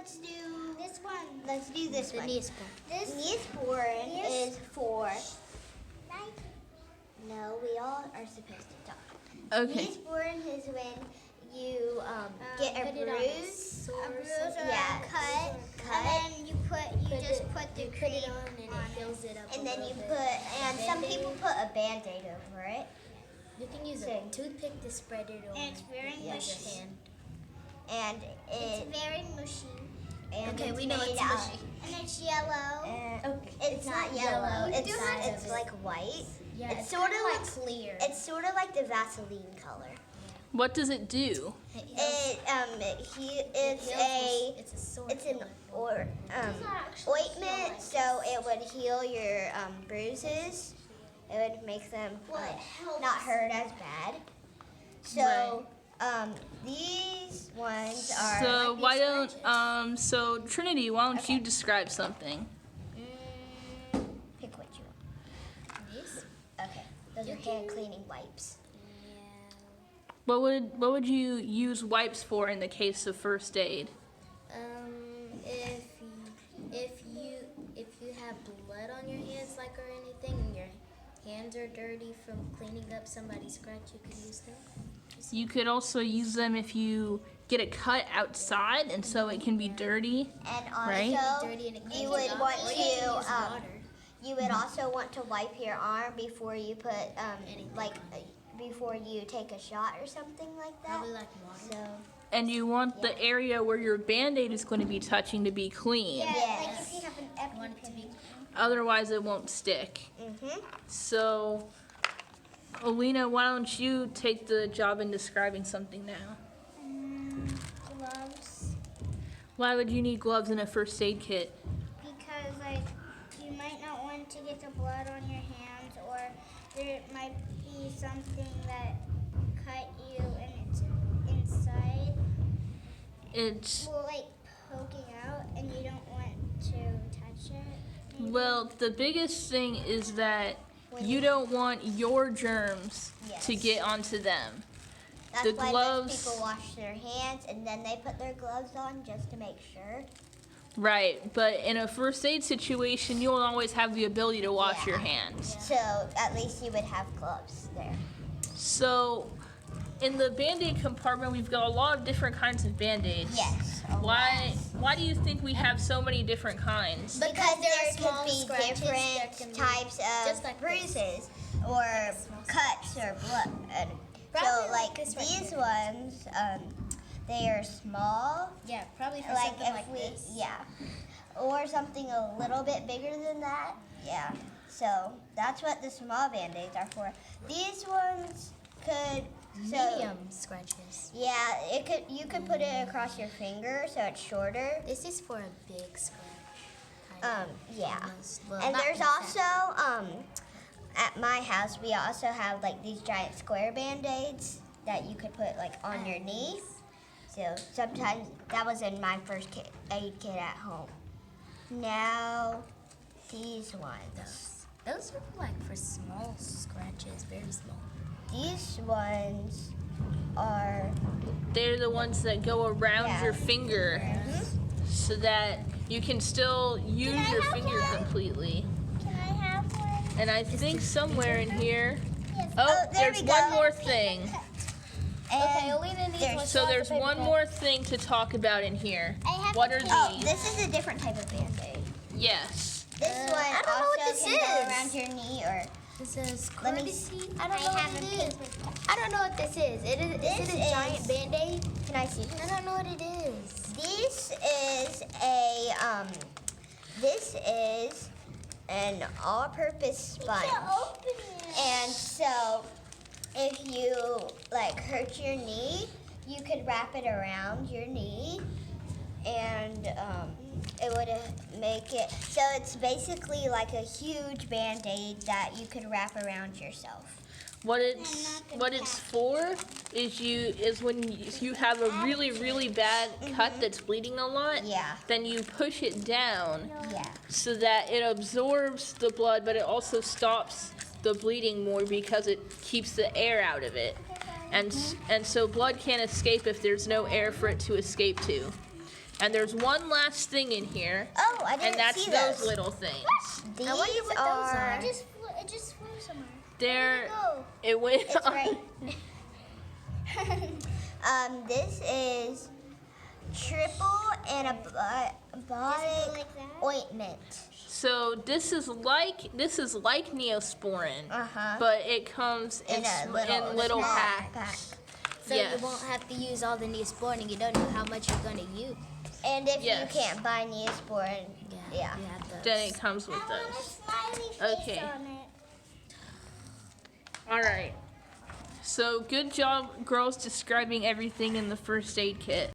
let's do this one. Let's do this one. Neosporin. Neosporin is for. No, we all are supposed to talk. Okay. Neosporin is when you get a bruise, or a cut, and then you just put the cream it on and it heals it up. and then you put, and some people put a Band-Aid over it. You can use a toothpick to spread it on. And it's very your mushy. hand. And It's very mushy. and Okay, it's we know made it's out- mushy. And it's yellow. And Okay. it's not yellow. It's not. It's like white. Yeah, it's sort of like clear. it's sort of like the Vaseline color. What does it do? It's It's a sore it's an killer. ointment, so it would heal your bruises. It would make them not hurt as bad. So these ones are. So why don't so Trinity, why don't you Okay. describe something? Pick what you want. These? Okay, those are hand cleaning wipes. What would you use wipes for in the case of first aid? If you have blood on your hands, like or anything, and your hands are dirty from cleaning up somebody's scratch, you could use them. You could also use them if you get a cut outside, and so it can be dirty. And Right. also, Dirty and it you cleans would it up. want Or you can use to. water. You would also want to wipe your arm before you put before you take a shot or something like that. Probably like water. So And you want the area where your Band-Aid is going to be touching to be clean. Like yes. if you have an Want it to be Otherwise, it won't stick. Mhm. So, Alina, why don't you take the job in describing something now? gloves Why would you need gloves in a first aid kit? because like you might not want to get the blood on your hands, or there might be something that cut you and it's inside, It's well, like poking out, and you don't want to touch it. Well, the biggest thing is that you don't want your germs to Yes. get onto them. That's The why gloves- most people wash their hands and then they put their gloves on just to make sure. Right, but in a first aid situation, you'll always have the ability to wash Yeah. your hands. So at least you would have gloves there. So, in the Band-Aid compartment, we've got a lot of different kinds of Band-Aids. Yes. a Why do you think we have so many different kinds? Because Because there are there small could be scratches that different can be types of just like this. bruises or cuts or blood. And so Probably like this right these here. ones, they are small. Yeah, probably for Like something if like we, this. yeah, or something a little bit bigger than that. Yeah. So that's what the small Band-Aids are for. These ones could. So, Medium scratches. yeah, you could put it across your finger so it's shorter. This is for a big scratch. kind of. Yeah. Almost. Well, And not there's exactly. also at my house we also have like these giant square Band-Aids that you could put like on your knee. So sometimes that was in my first aid kit at home. Now these ones. Those are like for small scratches, very small. These ones are They're the ones that go around Yeah. your finger so that you can still use I your have finger one? completely. Can I have one? And I think somewhere in here. Yes. Oh, there there's we one go. more thing. and Alina needs there's- one. So there's one more thing to talk about in here. I have What a are oh, these? this is a different type of Band-Aid. Yes. This one I don't know also what this can is. go around your knee or It says Let me courtesy. I don't know have what a it is. paper. I don't know what this is. Is it This a giant is- Band-Aid? can I see? I don't know what it is. This is an all-purpose sponge. Open it. And so if you like hurt your knee, you could wrap it around your knee and it would make it so it's basically like a huge Band-Aid that you could wrap around yourself. What it's for is when you have a really bad cut that's bleeding a lot. Yeah. Then you push it down Yeah. so that it absorbs the blood, but it also stops the bleeding more because it keeps the air out of it. And so blood can't escape if there's no air for it to escape to. And there's one last thing in here, Oh, I didn't and that's see those those. little things. These I wonder what those are. It just flew somewhere. They're, Oh, it went It's on. right. This is triple antibiotic like that? ointment. So this is like Neosporin, but it comes in, in little small packs. So Yes. you won't have to use all the Neosporin and you don't know how much you're going to use. And if Yes. you can't buy Neosporin, yeah. You have those. Then it comes with I want a those. smiley face Okay. on it. All right. So good job, girls, describing everything in the first aid kit.